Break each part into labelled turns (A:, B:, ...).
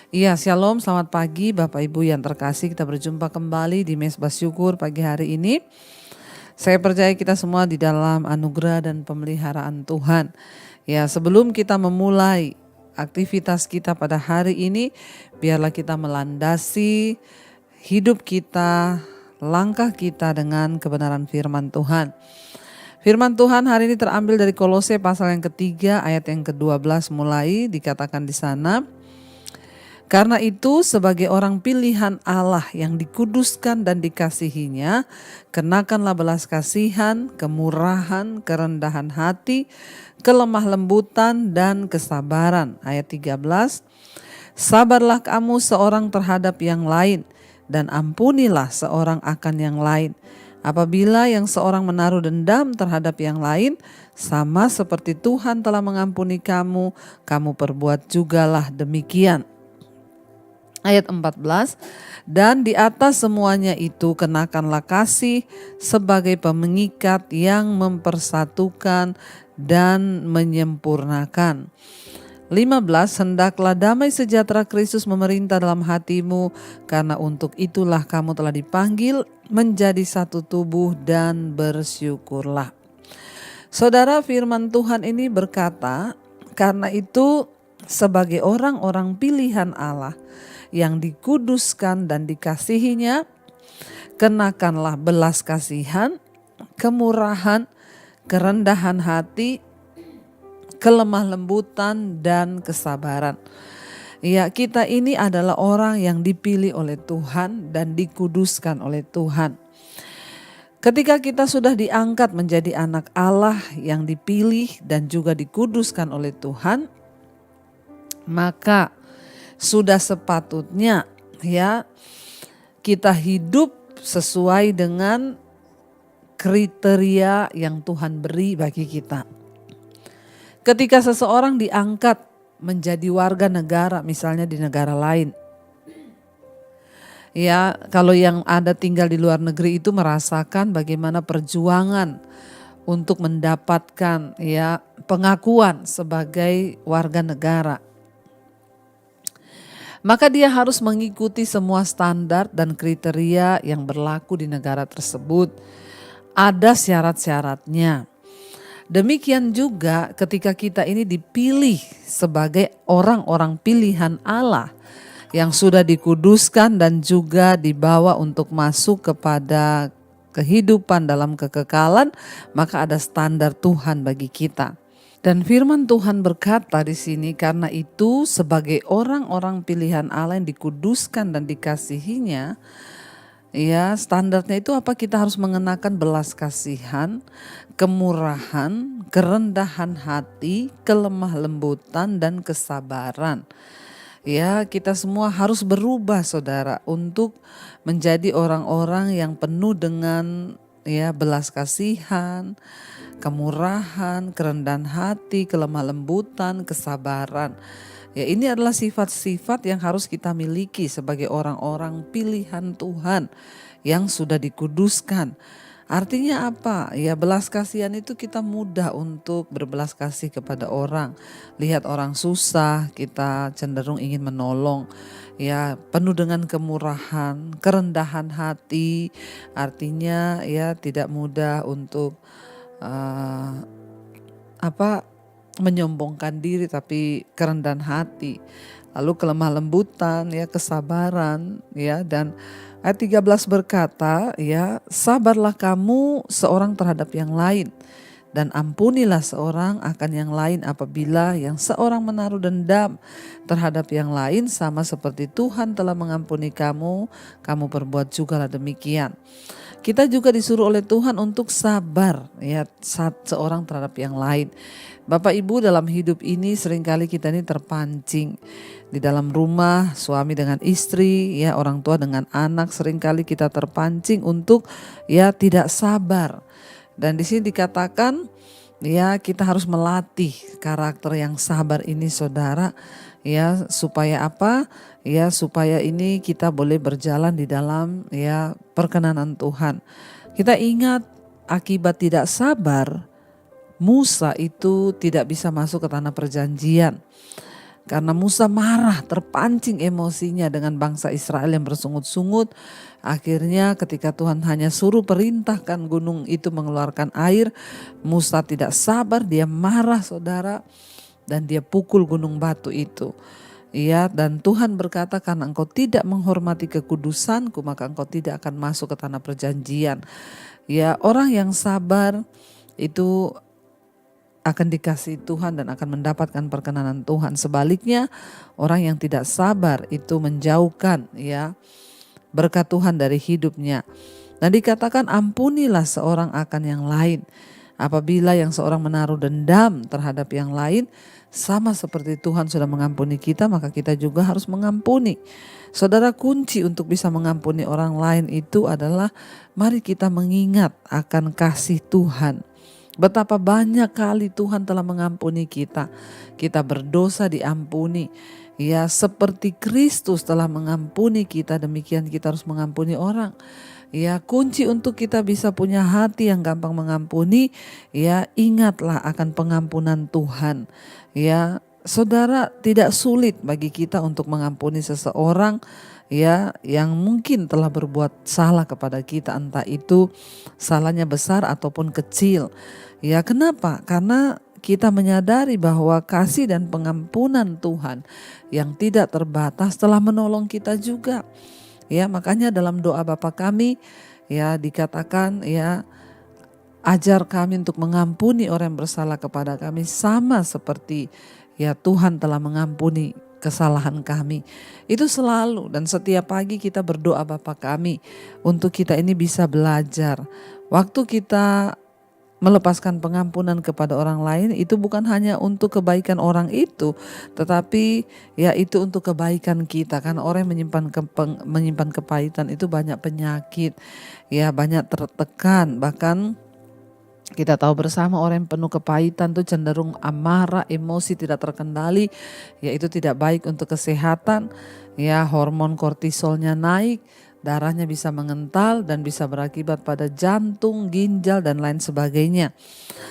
A: Iya, shalom, selamat pagi Bapak Ibu yang terkasih. Kita berjumpa kembali di Mesbah Syukur pagi hari ini. Saya percaya kita semua di dalam anugerah dan pemeliharaan Tuhan. Ya, sebelum kita memulai aktivitas kita pada hari ini, biarlah kita melandasi hidup kita, langkah kita dengan kebenaran firman Tuhan. Firman Tuhan hari ini terambil dari Kolose pasal yang ketiga ayat yang ke-12 mulai dikatakan di sana. Karena itu sebagai orang pilihan Allah yang dikuduskan dan dikasihinya, kenakanlah belas kasihan, kemurahan, kerendahan hati, kelemah lembutan dan kesabaran. Ayat 13, sabarlah kamu seorang terhadap yang lain dan ampunilah seorang akan yang lain. Apabila yang seorang menaruh dendam terhadap yang lain, sama seperti Tuhan telah mengampuni kamu, kamu perbuat jugalah demikian. Ayat 14, dan di atas semuanya itu kenakanlah kasih sebagai pengikat yang mempersatukan dan menyempurnakan. 15, hendaklah damai sejahtera Kristus memerintah dalam hatimu, karena untuk itulah kamu telah dipanggil menjadi satu tubuh dan bersyukurlah. Saudara, firman Tuhan ini berkata, karena itu sebagai orang-orang pilihan Allah yang dikuduskan dan dikasihinya, kenakanlah belas kasihan, kemurahan, kerendahan hati, kelemah lembutan dan kesabaran. Ya, kita ini adalah orang yang dipilih oleh Tuhan dan dikuduskan oleh Tuhan. Ketika kita sudah diangkat menjadi anak Allah yang dipilih dan juga dikuduskan oleh Tuhan, maka sudah sepatutnya ya kita hidup sesuai dengan kriteria yang Tuhan beri bagi kita. Ketika seseorang diangkat menjadi warga negara, misalnya di negara lain, ya, kalau yang ada tinggal di luar negeri itu merasakan bagaimana perjuangan untuk mendapatkan ya pengakuan sebagai warga negara. Maka dia harus mengikuti semua standar dan kriteria yang berlaku di negara tersebut. Ada syarat-syaratnya. Demikian juga ketika kita ini dipilih sebagai orang-orang pilihan Allah yang sudah dikuduskan dan juga dibawa untuk masuk kepada kehidupan dalam kekekalan, maka ada standar Tuhan bagi kita. Dan firman Tuhan berkata di sini, karena itu sebagai orang-orang pilihan Allah yang dikuduskan dan dikasihinya, ya standarnya itu apa? Kita harus mengenakan belas kasihan, kemurahan, kerendahan hati, kelemah lembutan dan kesabaran. Ya, kita semua harus berubah saudara untuk menjadi orang-orang yang penuh dengan ya belas kasihan, kemurahan, kerendahan hati, kelemah lembutan, kesabaran. Ya, ini adalah sifat-sifat yang harus kita miliki sebagai orang-orang pilihan Tuhan yang sudah dikuduskan. Artinya apa? Ya, belas kasihan itu kita mudah untuk berbelas kasih kepada orang. Lihat orang susah, kita cenderung ingin menolong. Ya, penuh dengan kemurahan, kerendahan hati. Artinya ya tidak mudah untuk menyombongkan diri, tapi kerendahan hati. Lalu kelemah lembutan, ya kesabaran, ya. Dan ayat 13 berkata, ya sabarlah kamu seorang terhadap yang lain dan ampunilah seorang akan yang lain apabila yang seorang menaruh dendam terhadap yang lain, sama seperti Tuhan telah mengampuni kamu, kamu perbuat jugalah demikian. Kita juga disuruh oleh Tuhan untuk sabar ya seorang terhadap yang lain. Bapak Ibu, dalam hidup ini seringkali kita ini terpancing di dalam rumah, suami dengan istri, ya orang tua dengan anak, seringkali kita terpancing untuk ya tidak sabar. Dan di sini dikatakan ya kita harus melatih karakter yang sabar ini saudara, ya supaya apa? Ya supaya ini kita boleh berjalan di dalam ya perkenanan Tuhan. Kita ingat akibat tidak sabar, Musa itu tidak bisa masuk ke tanah perjanjian. Karena Musa marah, terpancing emosinya dengan bangsa Israel yang bersungut-sungut. Akhirnya ketika Tuhan hanya suruh perintahkan gunung itu mengeluarkan air, Musa tidak sabar, dia marah saudara, dan dia pukul gunung batu itu. Ya, dan Tuhan berkata, karena engkau tidak menghormati kekudusanku, maka engkau tidak akan masuk ke tanah perjanjian. Ya, orang yang sabar itu akan dikasihi Tuhan dan akan mendapatkan perkenanan Tuhan. Sebaliknya, orang yang tidak sabar itu menjauhkan ya berkat Tuhan dari hidupnya. Nah, dikatakan ampunilah seorang akan yang lain. Apabila yang seorang menaruh dendam terhadap yang lain, sama seperti Tuhan sudah mengampuni kita, maka kita juga harus mengampuni. Saudara, kunci untuk bisa mengampuni orang lain itu adalah mari kita mengingat akan kasih Tuhan. Betapa banyak kali Tuhan telah mengampuni kita. Kita berdosa diampuni. Ya, seperti Kristus telah mengampuni kita, demikian kita harus mengampuni orang. Ya, kunci untuk kita bisa punya hati yang gampang mengampuni, ya ingatlah akan pengampunan Tuhan. Ya, saudara, tidak sulit bagi kita untuk mengampuni seseorang ya yang mungkin telah berbuat salah kepada kita, entah itu salahnya besar ataupun kecil. Ya, kenapa? Karena kita menyadari bahwa kasih dan pengampunan Tuhan yang tidak terbatas telah menolong kita juga. Ya, makanya dalam doa Bapa kami ya dikatakan ya, ajar kami untuk mengampuni orang yang bersalah kepada kami sama seperti ya Tuhan telah mengampuni kesalahan kami. Itu selalu dan setiap pagi kita berdoa Bapa kami untuk kita ini bisa belajar. Waktu kita melepaskan pengampunan kepada orang lain itu bukan hanya untuk kebaikan orang itu, tetapi ya itu untuk kebaikan kita. Karena orang yang menyimpan kepahitan itu banyak penyakit, ya banyak tertekan. Bahkan kita tahu bersama orang yang penuh kepahitan itu cenderung amarah, emosi tidak terkendali, ya itu tidak baik untuk kesehatan. Ya, hormon kortisolnya naik, darahnya bisa mengental dan bisa berakibat pada jantung, ginjal dan lain sebagainya.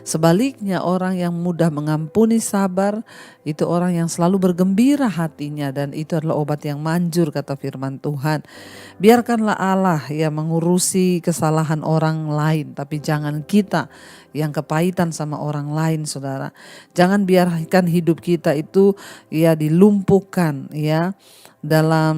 A: Sebaliknya orang yang mudah mengampuni, sabar, itu orang yang selalu bergembira hatinya dan itu adalah obat yang manjur kata firman Tuhan. Biarkanlah Allah yang mengurusi kesalahan orang lain, tapi jangan kita yang kepahitan sama orang lain, saudara. Jangan biarkan hidup kita itu ya dilumpuhkan ya dalam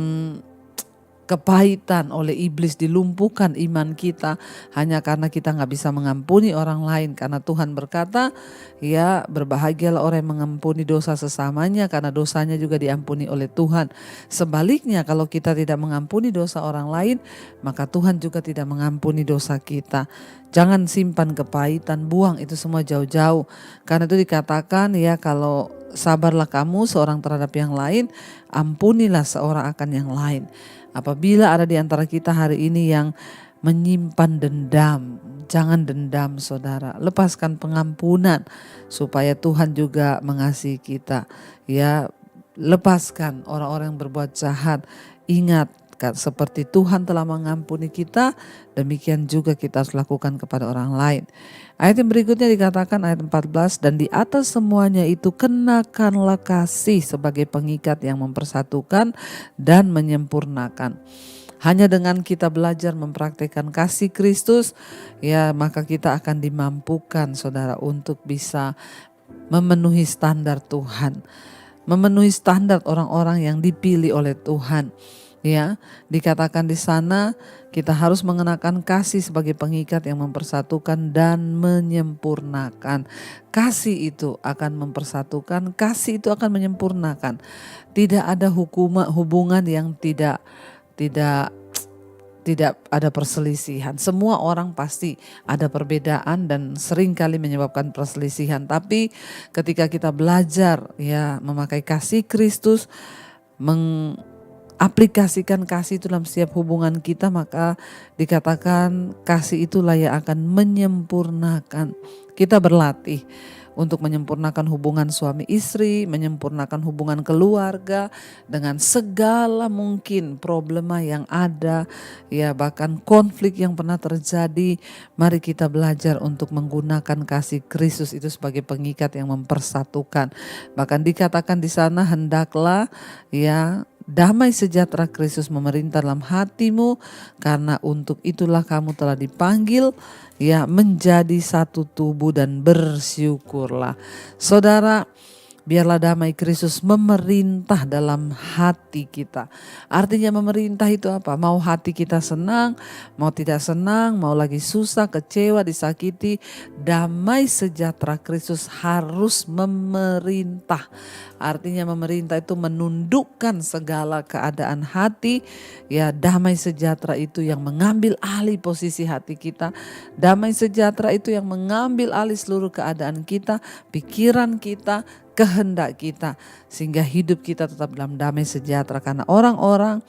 A: kepahitan oleh iblis, dilumpuhkan iman kita hanya karena kita gak bisa mengampuni orang lain. Karena Tuhan berkata ya berbahagialah orang yang mengampuni dosa sesamanya karena dosanya juga diampuni oleh Tuhan. Sebaliknya kalau kita tidak mengampuni dosa orang lain, maka Tuhan juga tidak mengampuni dosa kita. Jangan simpan kepahitan, buang itu semua jauh-jauh. Karena itu dikatakan ya, kalau sabarlah kamu seorang terhadap yang lain, ampunilah seorang akan yang lain. Apabila ada di antara kita hari ini yang menyimpan dendam, jangan dendam saudara. Lepaskan pengampunan supaya Tuhan juga mengasihi kita. Ya, lepaskan orang-orang yang berbuat jahat. Ingat, seperti Tuhan telah mengampuni kita, demikian juga kita harus lakukan kepada orang lain. Ayat yang berikutnya dikatakan ayat 14, dan di atas semuanya itu kenakanlah kasih sebagai pengikat yang mempersatukan dan menyempurnakan. Hanya dengan kita belajar mempraktikkan kasih Kristus, ya maka kita akan dimampukan saudara untuk bisa memenuhi standar Tuhan, memenuhi standar orang-orang yang dipilih oleh Tuhan. Ya, dikatakan di sana kita harus mengenakan kasih sebagai pengikat yang mempersatukan dan menyempurnakan. Kasih itu akan mempersatukan, kasih itu akan menyempurnakan. Tidak ada hubungan yang tidak ada perselisihan. Semua orang pasti ada perbedaan dan seringkali menyebabkan perselisihan. Tapi ketika kita belajar ya memakai kasih Kristus, aplikasikan kasih itu dalam setiap hubungan kita, maka dikatakan kasih itulah yang akan menyempurnakan. Kita berlatih untuk menyempurnakan hubungan suami istri, menyempurnakan hubungan keluarga dengan segala mungkin problema yang ada, ya bahkan konflik yang pernah terjadi. Mari kita belajar untuk menggunakan kasih Kristus itu sebagai pengikat yang mempersatukan. Bahkan dikatakan di sana, hendaklah ya damai sejahtera Kristus memerintah dalam hatimu, karena untuk itulah kamu telah dipanggil ya menjadi satu tubuh, dan bersyukurlah. Saudara, biarlah damai Kristus memerintah dalam hati kita. Artinya memerintah itu apa? Mau hati kita senang, mau tidak senang, mau lagi susah, kecewa, disakiti, damai sejahtera Kristus harus memerintah. Artinya memerintah itu menundukkan segala keadaan hati. Ya, damai sejahtera itu yang mengambil alih posisi hati kita. Damai sejahtera itu yang mengambil alih seluruh keadaan kita, pikiran kita, kehendak kita, sehingga hidup kita tetap dalam damai sejahtera. Karena orang-orang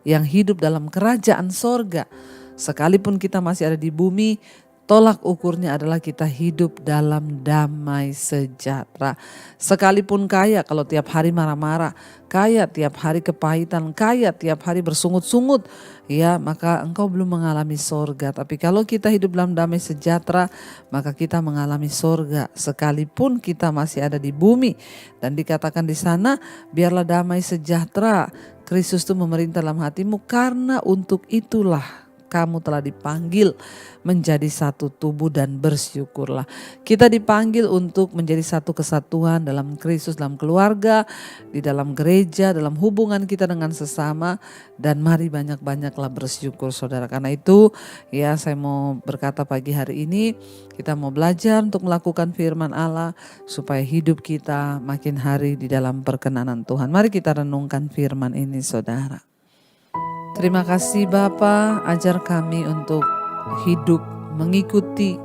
A: yang hidup dalam kerajaan sorga, sekalipun kita masih ada di bumi, tolak ukurnya adalah kita hidup dalam damai sejahtera. Sekalipun kaya, kalau tiap hari marah-marah, kaya tiap hari kepahitan, kaya tiap hari bersungut-sungut, ya maka engkau belum mengalami sorga. Tapi kalau kita hidup dalam damai sejahtera, maka kita mengalami sorga sekalipun kita masih ada di bumi. Dan dikatakan di sana, biarlah damai sejahtera Kristus itu memerintah dalam hatimu, karena untuk itulah kamu telah dipanggil menjadi satu tubuh, dan bersyukurlah. Kita dipanggil untuk menjadi satu kesatuan dalam Kristus, dalam keluarga, di dalam gereja, dalam hubungan kita dengan sesama. Dan mari banyak-banyaklah bersyukur, saudara. Karena itu ya saya mau berkata pagi hari ini, kita mau belajar untuk melakukan firman Allah supaya hidup kita makin hari di dalam perkenanan Tuhan. Mari kita renungkan firman ini, saudara. Terima kasih Bapa, ajar kami untuk hidup mengikuti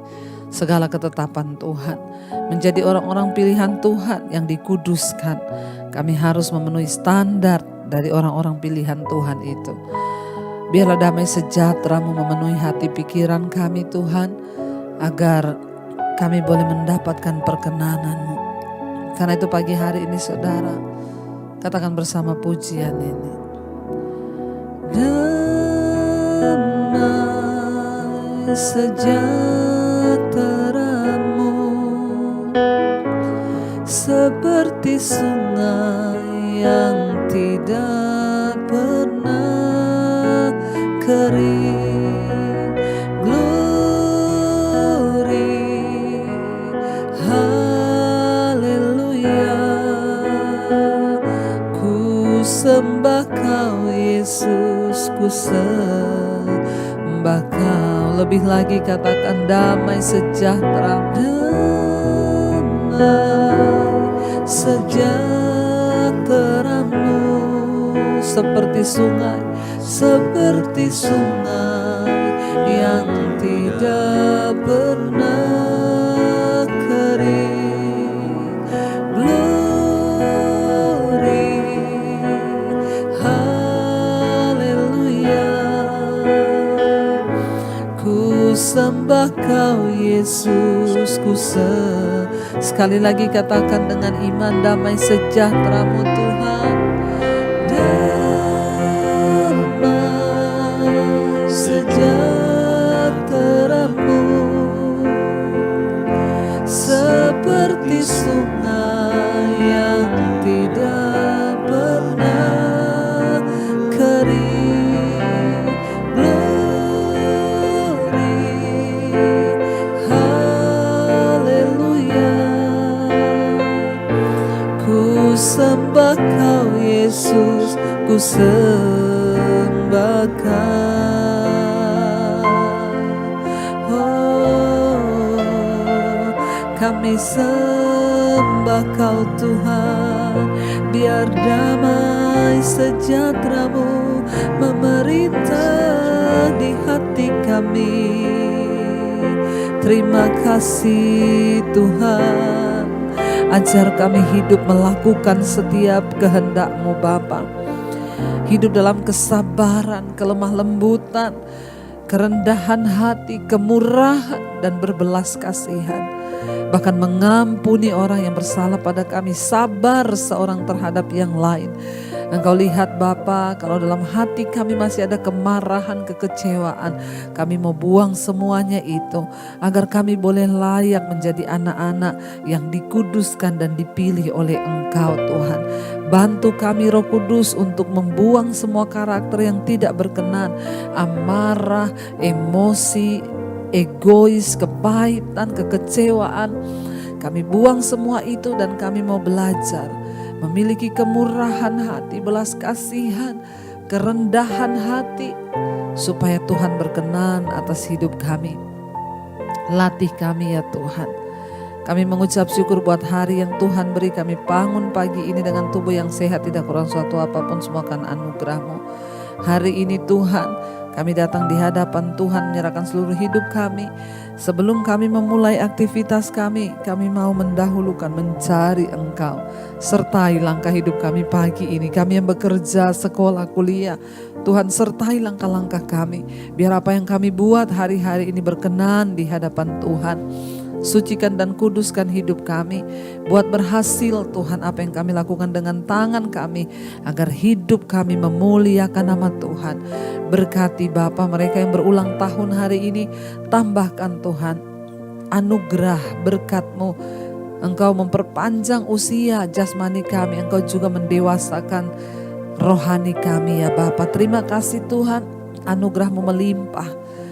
A: segala ketetapan Tuhan, menjadi orang-orang pilihan Tuhan yang dikuduskan. Kami harus memenuhi standar dari orang-orang pilihan Tuhan itu. Biarlah damai sejahtera-Mu memenuhi hati pikiran kami Tuhan, agar kami boleh mendapatkan perkenanan-Mu. Karena itu pagi hari ini saudara, katakan bersama pujian ini. Damai sejahtera-Mu seperti sungai yang tidak pernah kering. Glory, haleluya. Ku sembah Kau Yesus, ku sembah Kau. Lebih lagi katakan damai sejahtera. Damai sejahtera-Mu seperti sungai, seperti sungai yang tidak pernah kering. Glory, haleluya. Ku sembah Kau Yesus, ku sekali lagi katakan dengan iman, damai sejahtera-Mu Tuhan. Damai sejahtera-Mu seperti sungai yang tidak pernah kering. Sembah Kau Yesus, ku sembah Kau. Oh, kami sembah Kau Tuhan. Biar damai sejahtera-Mu memerintah di hati kami. Terima kasih Tuhan. Ajar kami hidup melakukan setiap kehendak-Mu Bapa. Hidup dalam kesabaran, kelemah lembutan, kerendahan hati, kemurahan dan berbelas kasihan. Bahkan mengampuni orang yang bersalah pada kami, sabar seorang terhadap yang lain. Engkau lihat Bapa, kalau dalam hati kami masih ada kemarahan, kekecewaan, kami mau buang semuanya itu, agar kami boleh layak menjadi anak-anak yang dikuduskan dan dipilih oleh Engkau Tuhan. Bantu kami Roh Kudus untuk membuang semua karakter yang tidak berkenan, amarah, emosi, egois, kepahitan, kekecewaan. Kami buang semua itu dan kami mau belajar memiliki kemurahan hati, belas kasihan, kerendahan hati, supaya Tuhan berkenan atas hidup kami. Latih kami ya Tuhan. Kami mengucap syukur buat hari yang Tuhan beri. Kami bangun pagi ini dengan tubuh yang sehat, tidak kurang suatu apapun, semua kan anugerah-Mu. Hari ini Tuhan, kami datang di hadapan Tuhan menyerahkan seluruh hidup kami. Sebelum kami memulai aktivitas kami mau mendahulukan mencari Engkau. Sertai langkah hidup kami pagi ini. Kami yang bekerja, sekolah, kuliah, Tuhan sertai langkah-langkah kami. Biar apa yang kami buat hari-hari ini berkenan di hadapan Tuhan. Sucikan dan kuduskan hidup kami. Buat berhasil Tuhan apa yang kami lakukan dengan tangan kami, agar hidup kami memuliakan nama Tuhan. Berkati Bapa mereka yang berulang tahun hari ini. Tambahkan Tuhan anugerah berkat-Mu. Engkau memperpanjang usia jasmani kami. Engkau juga mendewasakan rohani kami ya Bapa. Terima kasih Tuhan, anugerah-Mu melimpah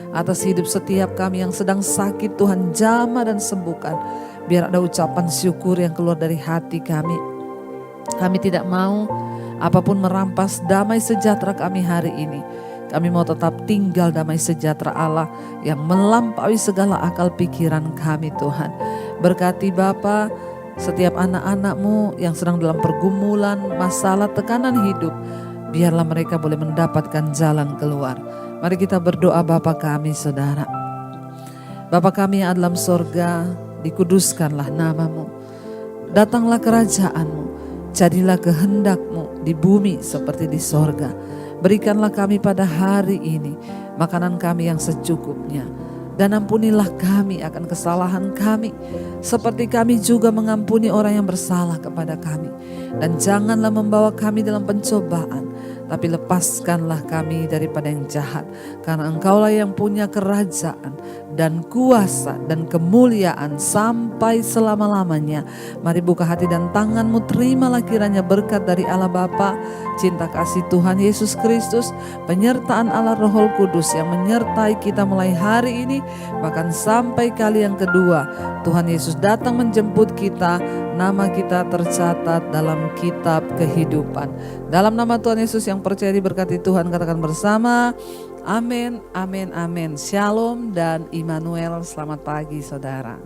A: atas hidup setiap kami yang sedang sakit. Tuhan jamah dan sembuhkan. Biar ada ucapan syukur yang keluar dari hati kami. Kami tidak mau apapun merampas damai sejahtera kami hari ini. Kami mau tetap tinggal damai sejahtera Allah yang melampaui segala akal pikiran kami Tuhan. Berkati Bapa setiap anak-anak-Mu yang sedang dalam pergumulan, masalah, tekanan hidup. Biarlah mereka boleh mendapatkan jalan keluar. Mari kita berdoa. Bapa kami Saudara. Bapa kami yang ada dalam sorga, dikuduskanlah nama-Mu. Datanglah kerajaan-Mu. Jadilah kehendak-Mu di bumi seperti di sorga. Berikanlah kami pada hari ini makanan kami yang secukupnya. Dan ampunilah kami akan kesalahan kami, seperti kami juga mengampuni orang yang bersalah kepada kami. Dan janganlah membawa kami dalam pencobaan, tapi lepaskanlah kami daripada yang jahat. Karena Engkaulah yang punya kerajaan dan kuasa dan kemuliaan sampai selama-lamanya. Mari buka hati dan tangan-Mu, terimalah kiranya berkat dari Allah Bapa, cinta kasih Tuhan Yesus Kristus, penyertaan Allah Roh Kudus yang menyertai kita mulai hari ini, bahkan sampai kali yang kedua Tuhan Yesus datang menjemput kita. Nama kita tercatat dalam kitab kehidupan. Dalam nama Tuhan Yesus yang percaya diberkati Tuhan, katakan bersama, amin, amin, amin. Shalom dan Immanuel. Selamat pagi saudara.